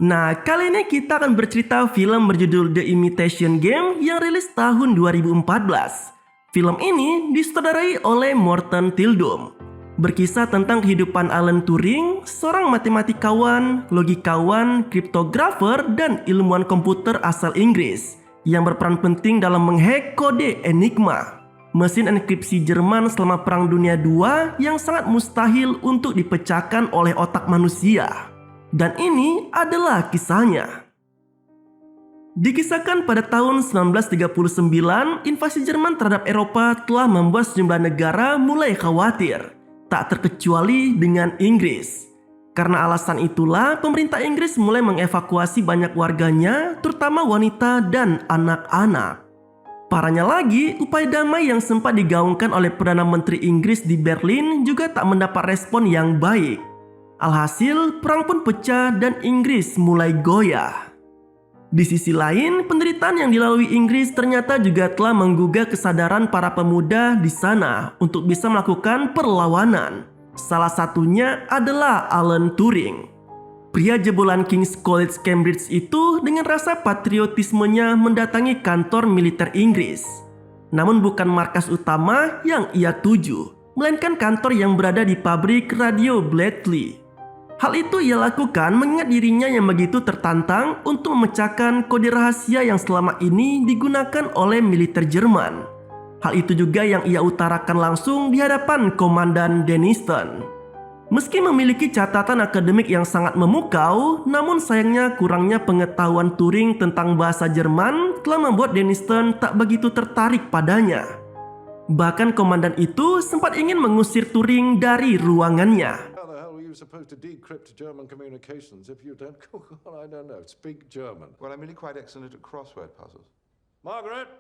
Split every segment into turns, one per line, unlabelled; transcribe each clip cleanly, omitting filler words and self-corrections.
Nah, kali ini kita akan bercerita film berjudul The Imitation Game yang rilis tahun 2014. Film ini disutradarai oleh Morten Tyldum. Berkisah tentang kehidupan Alan Turing, seorang matematikawan, logikawan, kriptografer, dan ilmuwan komputer asal Inggris yang berperan penting dalam menghack kode Enigma, mesin enkripsi Jerman selama Perang Dunia II yang sangat mustahil untuk dipecahkan oleh otak manusia. Dan ini adalah kisahnya. Dikisahkan pada tahun 1939, invasi Jerman terhadap Eropa telah membuat sejumlah negara mulai khawatir, tak terkecuali dengan Inggris. Karena alasan itulah, pemerintah Inggris mulai mengevakuasi banyak warganya, terutama wanita dan anak-anak. Parahnya lagi, upaya damai yang sempat digaungkan oleh Perdana Menteri Inggris di Berlin juga tak mendapat respon yang baik. Alhasil, perang pun pecah dan Inggris mulai goyah. Di sisi lain, penderitaan yang dilalui Inggris ternyata juga telah menggugah kesadaran para pemuda di sana untuk bisa melakukan perlawanan. Salah satunya adalah Alan Turing. Pria jebolan King's College Cambridge itu dengan rasa patriotismenya mendatangi kantor militer Inggris. Namun bukan markas utama yang ia tuju, melainkan kantor yang berada di pabrik radio Bletchley. Hal itu ia lakukan mengingat dirinya yang begitu tertantang untuk memecahkan kode rahasia yang selama ini digunakan oleh militer Jerman. Hal itu juga yang ia utarakan langsung di hadapan Komandan Denniston. Meski memiliki catatan akademik yang sangat memukau, namun sayangnya kurangnya pengetahuan Turing tentang bahasa Jerman telah membuat Denniston tak begitu tertarik padanya. Bahkan komandan itu sempat ingin mengusir Turing dari ruangannya.
You're supposed to decrypt German communications if you don't, I don't know, speak German.
Well, I'm really quite excellent at crossword puzzles.
Margaret!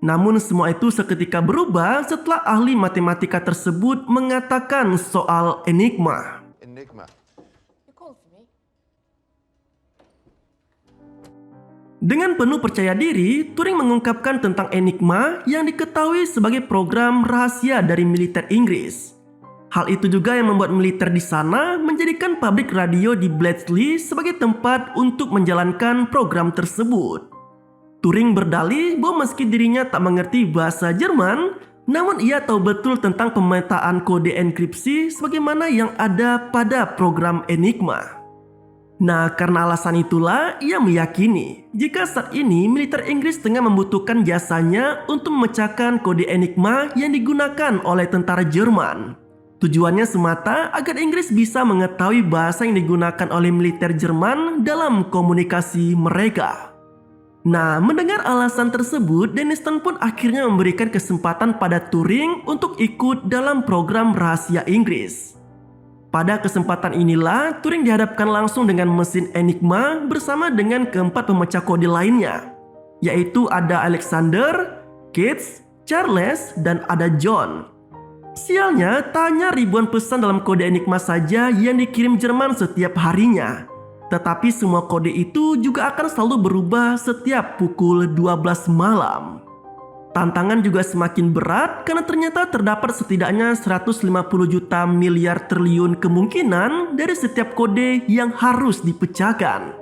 Namun semua itu seketika berubah setelah ahli matematika tersebut mengatakan soal Enigma.
Enigma.
You called for me?
Dengan penuh percaya diri, Turing mengungkapkan tentang Enigma yang diketahui sebagai program rahasia dari militer Inggris. Hal itu juga yang membuat militer di sana menjadikan pabrik radio di Bletchley sebagai tempat untuk menjalankan program tersebut. Turing berdalih bahwa meski dirinya tak mengerti bahasa Jerman, namun ia tahu betul tentang pemetaan kode enkripsi sebagaimana yang ada pada program Enigma. Nah, karena alasan itulah ia meyakini jika saat ini militer Inggris tengah membutuhkan jasanya untuk memecahkan kode Enigma yang digunakan oleh tentara Jerman. Tujuannya semata agar Inggris bisa mengetahui bahasa yang digunakan oleh militer Jerman dalam komunikasi mereka. Nah, mendengar alasan tersebut, Denniston pun akhirnya memberikan kesempatan pada Turing untuk ikut dalam program rahasia Inggris. Pada kesempatan inilah, Turing dihadapkan langsung dengan mesin Enigma bersama dengan keempat pemecah kode lainnya, yaitu ada Alexander, Keats, Charles, dan ada John. Sialnya, tanya ribuan pesan dalam kode Enigma saja yang dikirim Jerman setiap harinya. Tetapi semua kode itu juga akan selalu berubah setiap pukul 12 malam. Tantangan juga semakin berat karena ternyata terdapat setidaknya 150 juta miliar triliun kemungkinan dari setiap kode yang harus dipecahkan.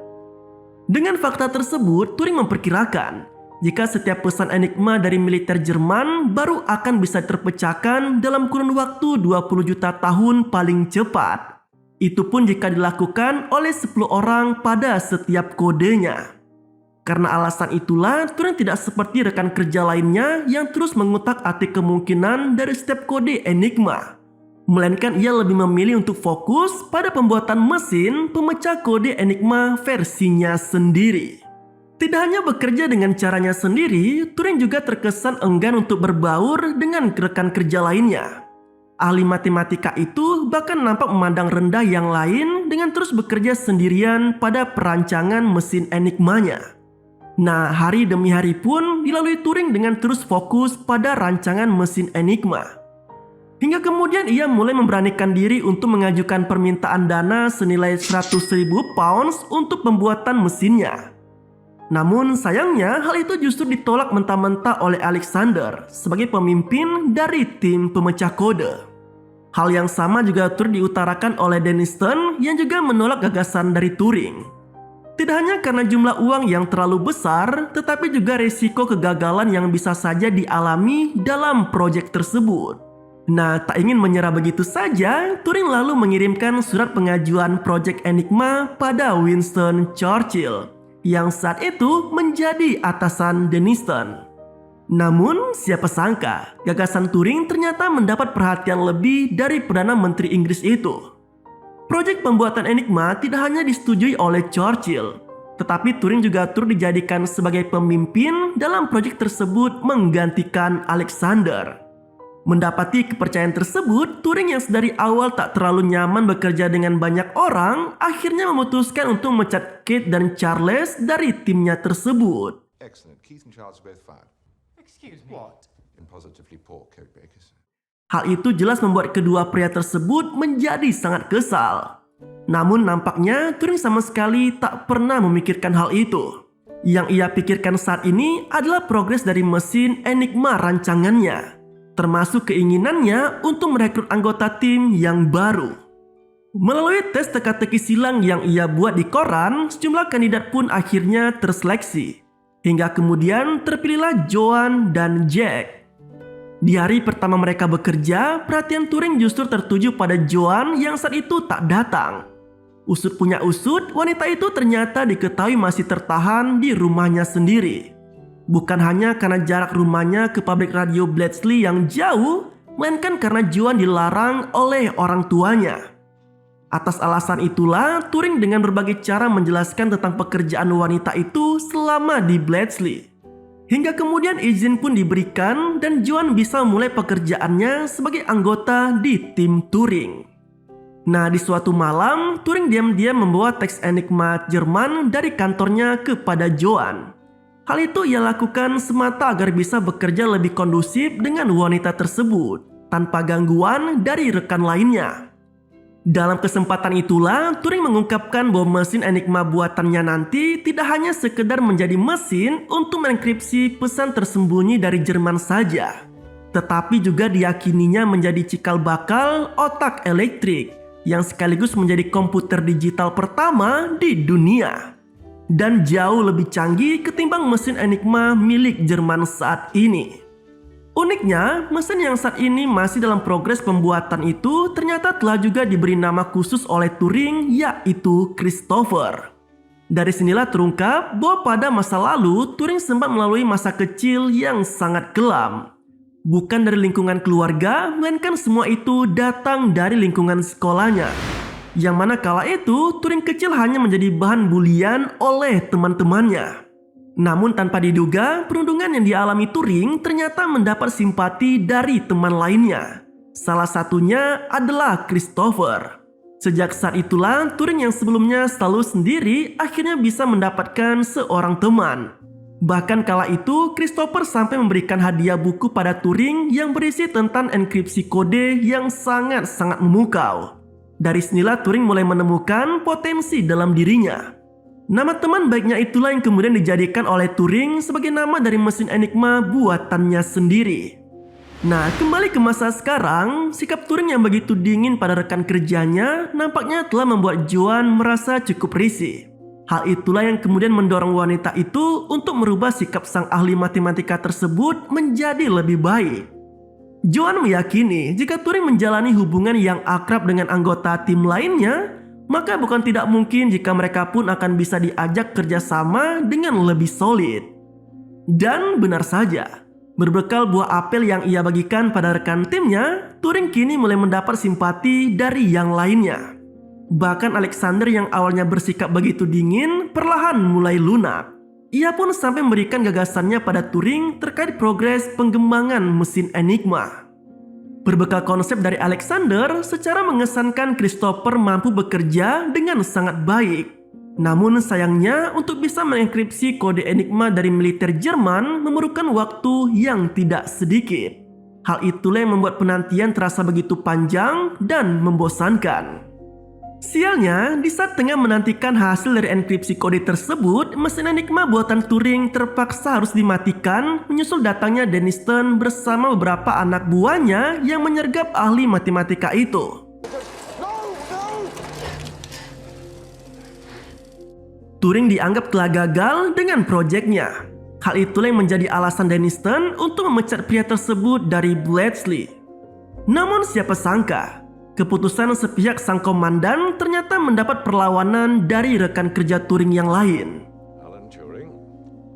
Dengan fakta tersebut, Turing memperkirakan jika setiap pesan Enigma dari militer Jerman baru akan bisa terpecahkan dalam kurun waktu 20 juta tahun paling cepat. Itu pun jika dilakukan oleh 10 orang pada setiap kodenya. Karena alasan itulah, Turing tidak seperti rekan kerja lainnya yang terus mengutak-atik kemungkinan dari setiap kode Enigma. Melainkan ia lebih memilih untuk fokus pada pembuatan mesin pemecah kode Enigma versinya sendiri. Tidak hanya bekerja dengan caranya sendiri, Turing juga terkesan enggan untuk berbaur dengan rekan kerja lainnya. Ahli matematika itu bahkan nampak memandang rendah yang lain dengan terus bekerja sendirian pada perancangan mesin Enigmanya. Nah, hari demi hari pun dilalui Turing dengan terus fokus pada rancangan mesin Enigma. Hingga kemudian ia mulai memberanikan diri untuk mengajukan permintaan dana senilai 100.000 pounds untuk pembuatan mesinnya. Namun sayangnya hal itu justru ditolak mentah-mentah oleh Alexander sebagai pemimpin dari tim pemecah kode. Hal yang sama juga turut diutarakan oleh Denniston yang juga menolak gagasan dari Turing. Tidak hanya karena jumlah uang yang terlalu besar, tetapi juga risiko kegagalan yang bisa saja dialami dalam proyek tersebut. Nah, tak ingin menyerah begitu saja, Turing lalu mengirimkan surat pengajuan proyek Enigma pada Winston Churchill, yang saat itu menjadi atasan Denniston. Namun, siapa sangka, gagasan Turing ternyata mendapat perhatian lebih dari Perdana Menteri Inggris itu. Proyek pembuatan Enigma tidak hanya disetujui oleh Churchill, tetapi Turing juga turut dijadikan sebagai pemimpin dalam proyek tersebut menggantikan Alexander. Mendapati kepercayaan tersebut, Turing yang sedari awal tak terlalu nyaman bekerja dengan banyak orang, akhirnya memutuskan untuk memecat Kate dan Charles dari timnya tersebut.
Excellent. Keith and Charles are both fired.
Excuse me. What?
In positively poor code breakers.
Hal itu jelas membuat kedua pria tersebut menjadi sangat kesal. Namun nampaknya Turing sama sekali tak pernah memikirkan hal itu. Yang ia pikirkan saat ini adalah progres dari mesin Enigma rancangannya, termasuk keinginannya untuk merekrut anggota tim yang baru. Melalui tes teka-teki silang yang ia buat di koran, sejumlah kandidat pun akhirnya terseleksi. Hingga kemudian terpilihlah Joan dan Jack. Di hari pertama mereka bekerja, perhatian Turing justru tertuju pada Joan yang saat itu tak datang. Usut punya usut, wanita itu ternyata diketahui masih tertahan di rumahnya sendiri. Bukan hanya karena jarak rumahnya ke pabrik radio Bletchley yang jauh, melainkan karena Joan dilarang oleh orang tuanya. Atas alasan itulah, Turing dengan berbagai cara menjelaskan tentang pekerjaan wanita itu selama di Bletchley. Hingga kemudian izin pun diberikan dan Joan bisa mulai pekerjaannya sebagai anggota di tim Turing. Nah, di suatu malam, Turing diam-diam membawa teks Enigma Jerman dari kantornya kepada Joan. Hal itu ia lakukan semata agar bisa bekerja lebih kondusif dengan wanita tersebut, tanpa gangguan dari rekan lainnya. Dalam kesempatan itulah, Turing mengungkapkan bahwa mesin Enigma buatannya nanti tidak hanya sekedar menjadi mesin untuk mengenkripsi pesan tersembunyi dari Jerman saja, tetapi juga diyakininya menjadi cikal bakal otak elektrik yang sekaligus menjadi komputer digital pertama di dunia. Dan jauh lebih canggih ketimbang mesin Enigma milik Jerman saat ini. Uniknya, mesin yang saat ini masih dalam progres pembuatan itu ternyata telah juga diberi nama khusus oleh Turing, yaitu Christopher. Dari sinilah terungkap bahwa pada masa lalu Turing sempat melalui masa kecil yang sangat kelam. Bukan dari lingkungan keluarga, melainkan semua itu datang dari lingkungan sekolahnya. Yang mana kala itu Turing kecil hanya menjadi bahan bulian oleh teman-temannya. Namun tanpa diduga, perundungan yang dialami Turing ternyata mendapat simpati dari teman lainnya. Salah satunya adalah Christopher. Sejak saat itulah, Turing yang sebelumnya selalu sendiri akhirnya bisa mendapatkan seorang teman. Bahkan kala itu, Christopher sampai memberikan hadiah buku pada Turing yang berisi tentang enkripsi kode yang sangat-sangat memukau. Dari sinilah Turing mulai menemukan potensi dalam dirinya. Nama teman baiknya itulah yang kemudian dijadikan oleh Turing sebagai nama dari mesin Enigma buatannya sendiri. Nah, kembali ke masa sekarang, sikap Turing yang begitu dingin pada rekan kerjanya nampaknya telah membuat Joan merasa cukup risih. Hal itulah yang kemudian mendorong wanita itu untuk merubah sikap sang ahli matematika tersebut menjadi lebih baik. Joan meyakini jika Turing menjalani hubungan yang akrab dengan anggota tim lainnya, maka bukan tidak mungkin jika mereka pun akan bisa diajak kerjasama dengan lebih solid. Dan benar saja, berbekal buah apel yang ia bagikan pada rekan timnya, Turing kini mulai mendapat simpati dari yang lainnya. Bahkan Alexander yang awalnya bersikap begitu dingin, perlahan mulai lunak. Ia pun sampai memberikan gagasannya pada Turing terkait progres pengembangan mesin Enigma. Berbekal konsep dari Alexander, secara mengesankan Christopher mampu bekerja dengan sangat baik. Namun sayangnya untuk bisa mengenkripsi kode Enigma dari militer Jerman memerlukan waktu yang tidak sedikit. Hal itulah yang membuat penantian terasa begitu panjang dan membosankan. Sialnya, di saat tengah menantikan hasil dari enkripsi kode tersebut, mesin Enigma buatan Turing terpaksa harus dimatikan menyusul datangnya Denniston bersama beberapa anak buahnya yang menyergap ahli matematika itu. Turing dianggap telah gagal dengan proyeknya. Hal itulah yang menjadi alasan Denniston untuk memecat pria tersebut dari Bletchley. Namun siapa sangka, keputusan sepihak sang komandan ternyata mendapat perlawanan dari rekan kerja Turing yang lain.
Alan Turing,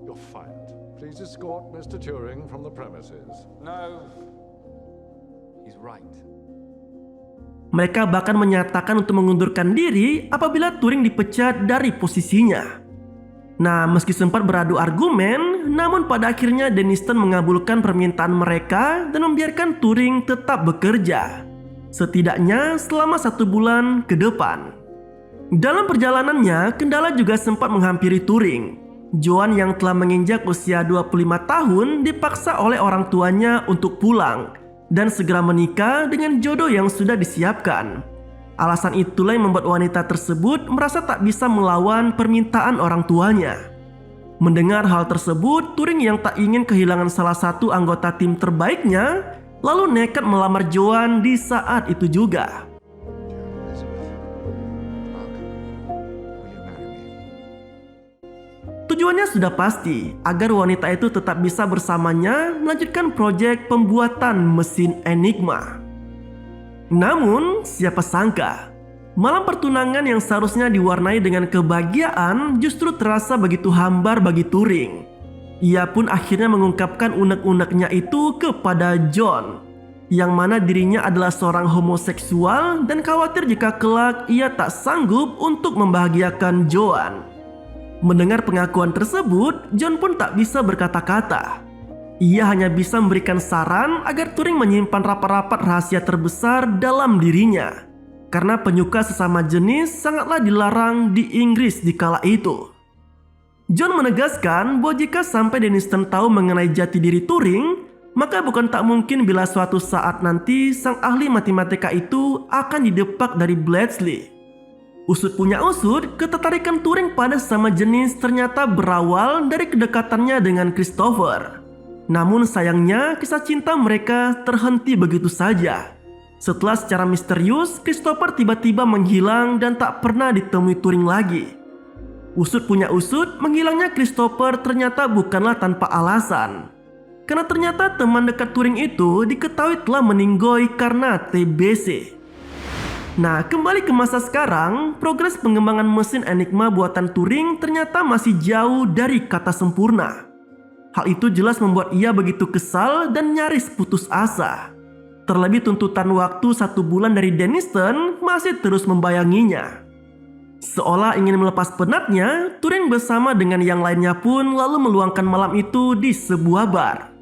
you're fired. Please escort Mr. Turing from the premises.
No. He's right.
Mereka bahkan menyatakan untuk mengundurkan diri apabila Turing dipecat dari posisinya. Nah, meski sempat beradu argumen, namun pada akhirnya Denniston mengabulkan permintaan mereka dan membiarkan Turing tetap bekerja. Setidaknya selama 1 bulan ke depan. Dalam perjalanannya, kendala juga sempat menghampiri Turing. Joan yang telah menginjak usia 25 tahun dipaksa oleh orang tuanya untuk pulang dan segera menikah dengan jodoh yang sudah disiapkan. Alasan itulah yang membuat wanita tersebut merasa tak bisa melawan permintaan orang tuanya. Mendengar hal tersebut, Turing yang tak ingin kehilangan salah satu anggota tim terbaiknya, lalu nekat melamar Joan di saat itu juga. Tujuannya sudah pasti, agar wanita itu tetap bisa bersamanya melanjutkan proyek pembuatan mesin Enigma. Namun, siapa sangka, malam pertunangan yang seharusnya diwarnai dengan kebahagiaan justru terasa begitu hambar bagi Turing. Ia pun akhirnya mengungkapkan unek-uneknya itu kepada John, yang mana dirinya adalah seorang homoseksual dan khawatir jika kelak ia tak sanggup untuk membahagiakan Joan. Mendengar pengakuan tersebut, John pun tak bisa berkata-kata. Ia hanya bisa memberikan saran agar Turing menyimpan rapat-rapat rahasia terbesar dalam dirinya, karena penyuka sesama jenis sangatlah dilarang di Inggris di kala itu. John menegaskan bahwa jika sampai Denniston tahu mengenai jati diri Turing, maka bukan tak mungkin bila suatu saat nanti sang ahli matematika itu akan didepak dari Bletchley. Usut punya usut, ketertarikan Turing pada sesama jenis ternyata berawal dari kedekatannya dengan Christopher. Namun sayangnya kisah cinta mereka terhenti begitu saja. Setelah secara misterius, Christopher tiba-tiba menghilang dan tak pernah ditemui Turing lagi. Usut punya usut, menghilangnya Christopher ternyata bukanlah tanpa alasan. Karena ternyata teman dekat Turing itu diketahui telah meninggoy karena TBC. Nah, kembali ke masa sekarang, progres pengembangan mesin Enigma buatan Turing ternyata masih jauh dari kata sempurna. Hal itu jelas membuat ia begitu kesal dan nyaris putus asa. Terlebih tuntutan waktu 1 bulan dari Denniston masih terus membayanginya. Seolah ingin melepas penatnya, Turing bersama dengan yang lainnya pun lalu meluangkan malam itu di sebuah bar.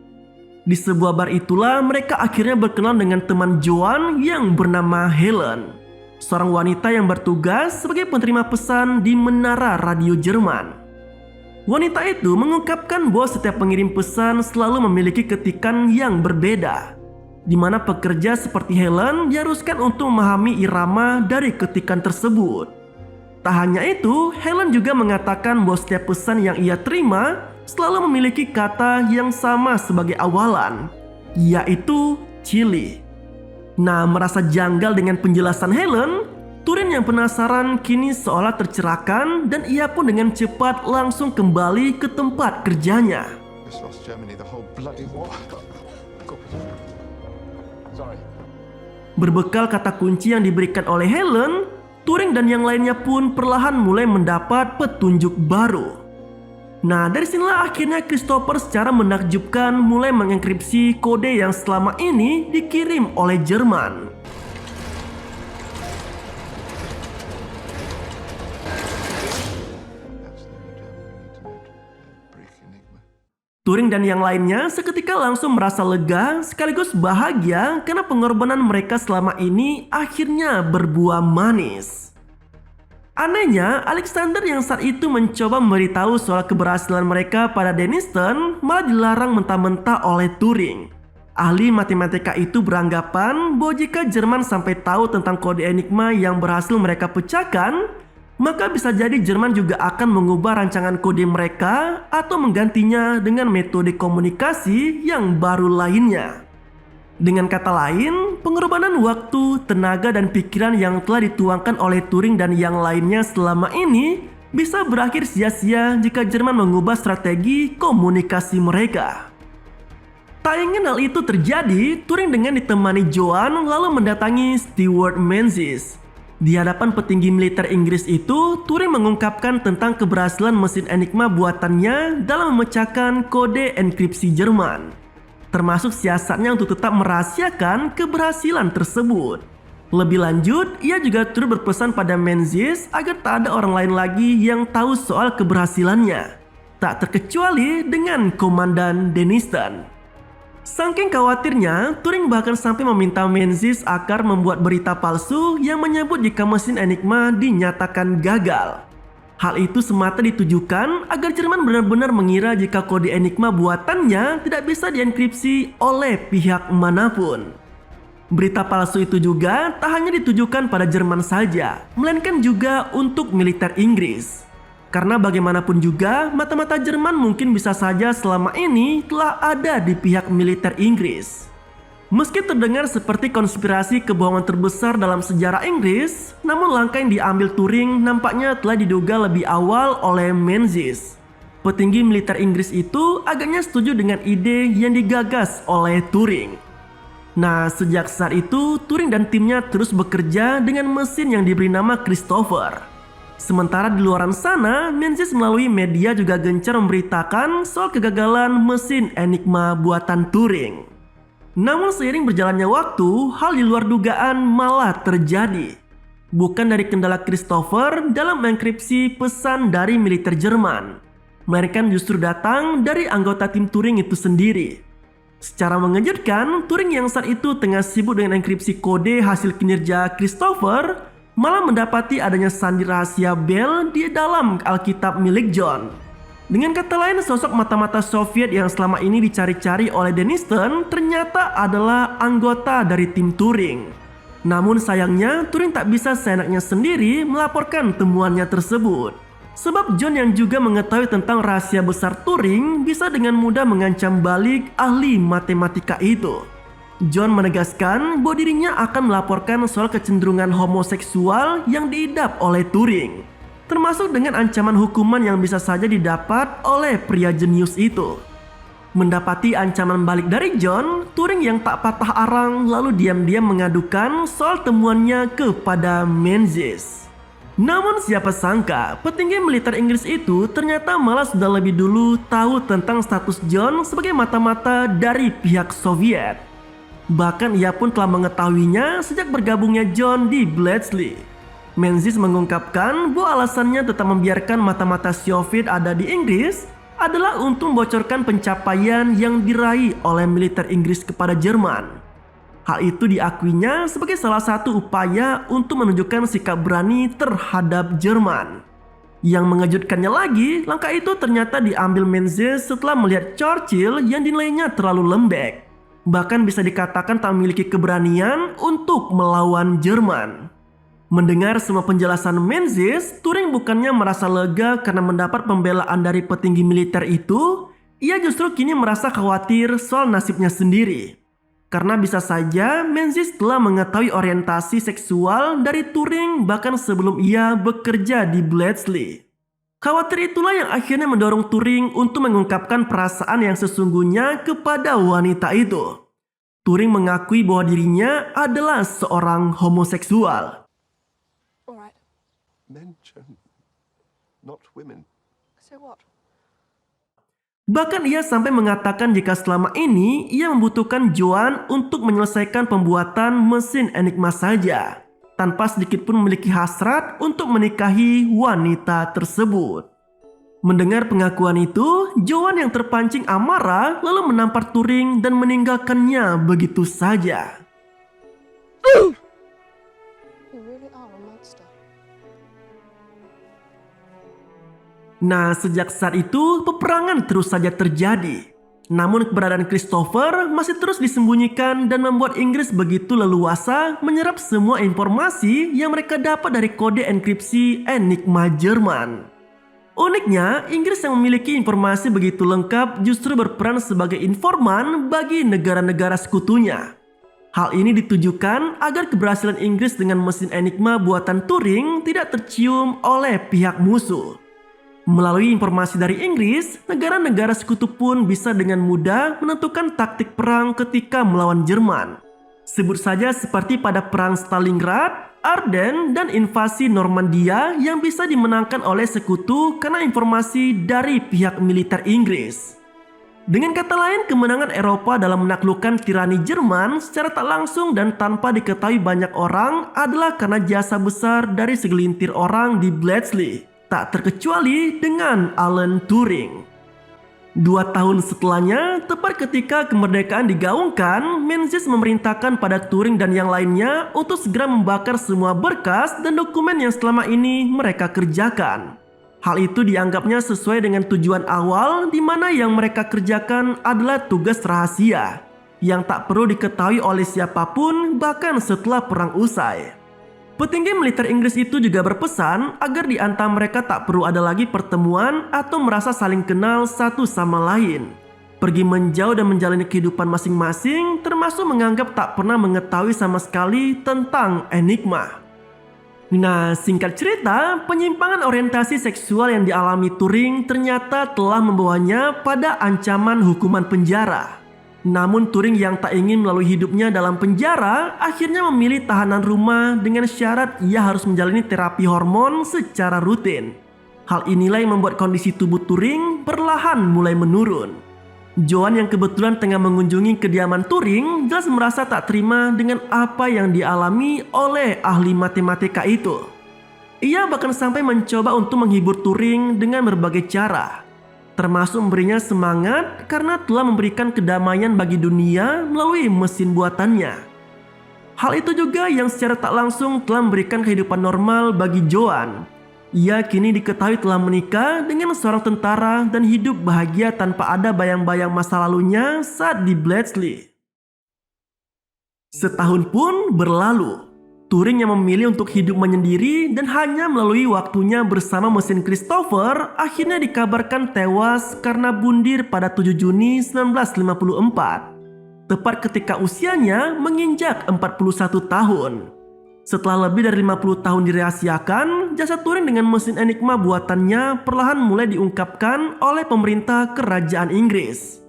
Di sebuah bar itulah mereka akhirnya berkenalan dengan teman Joan yang bernama Helen, seorang wanita yang bertugas sebagai penerima pesan di menara radio Jerman. Wanita itu mengungkapkan bahwa setiap pengirim pesan selalu memiliki ketikan yang berbeda, di mana pekerja seperti Helen diharuskan untuk memahami irama dari ketikan tersebut. Tak hanya itu, Helen juga mengatakan bahwa setiap pesan yang ia terima selalu memiliki kata yang sama sebagai awalan, yaitu chili. Nah, merasa janggal dengan penjelasan Helen, Turing yang penasaran kini seolah tercerahkan dan ia pun dengan cepat langsung kembali ke tempat kerjanya.
Just lost Germany the whole bloody war.
Sorry.
Berbekal kata kunci yang diberikan oleh Helen, Turing dan yang lainnya pun perlahan mulai mendapat petunjuk baru. Nah, dari sinilah akhirnya Christopher secara menakjubkan mulai mengenkripsi kode yang selama ini dikirim oleh Jerman. Turing dan yang lainnya seketika langsung merasa lega sekaligus bahagia karena pengorbanan mereka selama ini akhirnya berbuah manis. Anehnya, Alexander yang saat itu mencoba memberitahu soal keberhasilan mereka pada Denniston malah dilarang mentah-mentah oleh Turing. Ahli matematika itu beranggapan bahwa jika Jerman sampai tahu tentang kode enigma yang berhasil mereka pecahkan, maka bisa jadi Jerman juga akan mengubah rancangan kode mereka atau menggantinya dengan metode komunikasi yang baru lainnya. Dengan kata lain, pengorbanan waktu, tenaga, dan pikiran yang telah dituangkan oleh Turing dan yang lainnya selama ini bisa berakhir sia-sia jika Jerman mengubah strategi komunikasi mereka. Tak ingin hal itu terjadi, Turing dengan ditemani Joan lalu mendatangi Stewart Menzies. Di hadapan petinggi militer Inggris itu, Turing mengungkapkan tentang keberhasilan mesin Enigma buatannya dalam memecahkan kode enkripsi Jerman, termasuk siasatnya untuk tetap merahasiakan keberhasilan tersebut. Lebih lanjut, ia juga turut berpesan pada Menzies agar tak ada orang lain lagi yang tahu soal keberhasilannya, tak terkecuali dengan Komandan Denniston. Saking khawatirnya, Turing bahkan sampai meminta Menzies agar membuat berita palsu yang menyebut jika mesin Enigma dinyatakan gagal. Hal itu semata ditujukan agar Jerman benar-benar mengira jika kode Enigma buatannya tidak bisa dienkripsi oleh pihak manapun. Berita palsu itu juga tak hanya ditujukan pada Jerman saja, melainkan juga untuk militer Inggris. Karena bagaimanapun juga, mata-mata Jerman mungkin bisa saja selama ini telah ada di pihak militer Inggris. Meski terdengar seperti konspirasi kebohongan terbesar dalam sejarah Inggris, namun langkah yang diambil Turing nampaknya telah diduga lebih awal oleh Menzies. Petinggi militer Inggris itu agaknya setuju dengan ide yang digagas oleh Turing. Nah, sejak saat itu, Turing dan timnya terus bekerja dengan mesin yang diberi nama Christopher. Sementara di luaran sana, Menzies melalui media juga gencar memberitakan soal kegagalan mesin Enigma buatan Turing. Namun seiring berjalannya waktu, hal di luar dugaan malah terjadi. Bukan dari kendala Christopher dalam mengenkripsi pesan dari militer Jerman, melainkan justru datang dari anggota tim Turing itu sendiri. Secara mengejutkan, Turing yang saat itu tengah sibuk dengan enkripsi kode hasil kinerja Christopher malah mendapati adanya sandi rahasia Bell di dalam Alkitab milik John. Dengan kata lain, sosok mata-mata Soviet yang selama ini dicari-cari oleh Denniston ternyata adalah anggota dari tim Turing. Namun sayangnya, Turing tak bisa seenaknya sendiri melaporkan temuannya tersebut. Sebab John yang juga mengetahui tentang rahasia besar Turing bisa dengan mudah mengancam balik ahli matematika itu. John menegaskan bahwa dirinya akan melaporkan soal kecenderungan homoseksual yang diidap oleh Turing, termasuk dengan ancaman hukuman yang bisa saja didapat oleh pria jenius itu. Mendapati ancaman balik dari John, Turing yang tak patah arang lalu diam-diam mengadukan soal temuannya kepada Menzies. Namun siapa sangka, petinggi militer Inggris itu ternyata malah sudah lebih dulu tahu tentang status John sebagai mata-mata dari pihak Soviet. Bahkan ia pun telah mengetahuinya sejak bergabungnya John di Bletchley. Menzies mengungkapkan bahwa alasannya tetap membiarkan mata-mata Soviet ada di Inggris adalah untuk membocorkan pencapaian yang diraih oleh militer Inggris kepada Jerman. Hal itu diakuinya sebagai salah satu upaya untuk menunjukkan sikap berani terhadap Jerman. Yang mengejutkannya lagi, langkah itu ternyata diambil Menzies setelah melihat Churchill yang dinilainya terlalu lembek. Bahkan bisa dikatakan tak memiliki keberanian untuk melawan Jerman. Mendengar semua penjelasan Menzies, Turing bukannya merasa lega karena mendapat pembelaan dari petinggi militer itu, ia justru kini merasa khawatir soal nasibnya sendiri. Karena bisa saja Menzies telah mengetahui orientasi seksual dari Turing bahkan sebelum ia bekerja di Bletchley. Khawatir itulah yang akhirnya mendorong Turing untuk mengungkapkan perasaan yang sesungguhnya kepada wanita itu. Turing mengakui bahwa dirinya adalah seorang homoseksual.
All right.
Men, Joan, not women.
So what?
Bahkan ia sampai mengatakan jika selama ini ia membutuhkan Joan untuk menyelesaikan pembuatan mesin Enigma saja, tanpa sedikit pun memiliki hasrat untuk menikahi wanita tersebut. Mendengar pengakuan itu, Joan yang terpancing amarah lalu menampar Turing dan meninggalkannya begitu saja.
You really are a monster.
Nah, sejak saat itu peperangan terus saja terjadi. Namun keberadaan Christopher masih terus disembunyikan dan membuat Inggris begitu leluasa menyerap semua informasi yang mereka dapat dari kode enkripsi Enigma Jerman. Uniknya, Inggris yang memiliki informasi begitu lengkap justru berperan sebagai informan bagi negara-negara sekutunya. Hal ini ditujukan agar keberhasilan Inggris dengan mesin Enigma buatan Turing tidak tercium oleh pihak musuh. Melalui informasi dari Inggris, negara-negara sekutu pun bisa dengan mudah menentukan taktik perang ketika melawan Jerman. Sebut saja seperti pada perang Stalingrad, Ardennes, dan invasi Normandia yang bisa dimenangkan oleh sekutu karena informasi dari pihak militer Inggris. Dengan kata lain, kemenangan Eropa dalam menaklukkan tirani Jerman secara tak langsung dan tanpa diketahui banyak orang adalah karena jasa besar dari segelintir orang di Bletchley. Tak terkecuali dengan Alan Turing. 2 tahun setelahnya, tepat ketika kemerdekaan digaungkan, Menzies memerintahkan pada Turing dan yang lainnya untuk segera membakar semua berkas dan dokumen yang selama ini mereka kerjakan. Hal itu dianggapnya sesuai dengan tujuan awal di mana yang mereka kerjakan adalah tugas rahasia yang tak perlu diketahui oleh siapapun bahkan setelah perang usai. Petinggi militer Inggris itu juga berpesan agar di antara mereka tak perlu ada lagi pertemuan atau merasa saling kenal satu sama lain. Pergi menjauh dan menjalani kehidupan masing-masing, termasuk menganggap tak pernah mengetahui sama sekali tentang Enigma. Nah, singkat cerita, penyimpangan orientasi seksual yang dialami Turing ternyata telah membawanya pada ancaman hukuman penjara. Namun Turing yang tak ingin melalui hidupnya dalam penjara akhirnya memilih tahanan rumah dengan syarat ia harus menjalani terapi hormon secara rutin. Hal inilah yang membuat kondisi tubuh Turing perlahan mulai menurun. Joan yang kebetulan tengah mengunjungi kediaman Turing jelas merasa tak terima dengan apa yang dialami oleh ahli matematika itu. Ia bahkan sampai mencoba untuk menghibur Turing dengan berbagai cara, termasuk memberinya semangat karena telah memberikan kedamaian bagi dunia melalui mesin buatannya. Hal itu juga yang secara tak langsung telah memberikan kehidupan normal bagi Joan. Ia kini diketahui telah menikah dengan seorang tentara dan hidup bahagia tanpa ada bayang-bayang masa lalunya saat di Bletchley. Setahun pun berlalu. Turing yang memilih untuk hidup menyendiri dan hanya melalui waktunya bersama mesin Christopher akhirnya dikabarkan tewas karena bundir pada 7 Juni 1954. Tepat ketika usianya menginjak 41 tahun. Setelah lebih dari 50 tahun dirahasiakan, jasad Turing dengan mesin Enigma buatannya perlahan mulai diungkapkan oleh pemerintah kerajaan Inggris.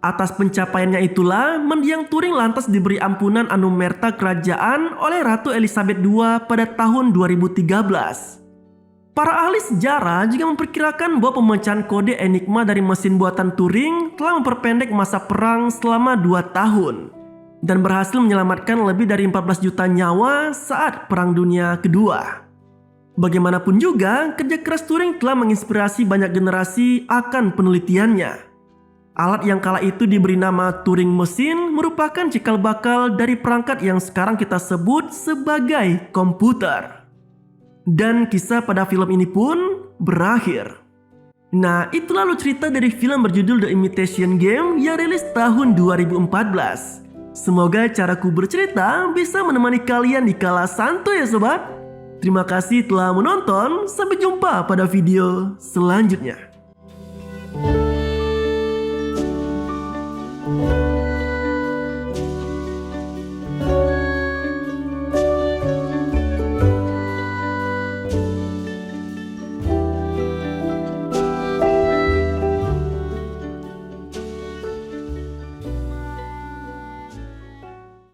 Atas pencapaiannya itulah, mendiang Turing lantas diberi ampunan anumerta kerajaan oleh Ratu Elizabeth II pada tahun 2013. Para ahli sejarah juga memperkirakan bahwa pemecahan kode Enigma dari mesin buatan Turing telah memperpendek masa perang selama 2 tahun dan berhasil menyelamatkan lebih dari 14 juta nyawa saat Perang Dunia Kedua. Bagaimanapun juga, kerja keras Turing telah menginspirasi banyak generasi akan penelitiannya. Alat yang kala itu diberi nama Turing Machine merupakan cikal bakal dari perangkat yang sekarang kita sebut sebagai komputer. Dan kisah pada film ini pun berakhir. Nah, itu lalu cerita dari film berjudul The Imitation Game yang rilis tahun 2014. Semoga caraku bercerita bisa menemani kalian di kala santuy ya sobat. Terima kasih telah menonton, sampai jumpa pada video selanjutnya.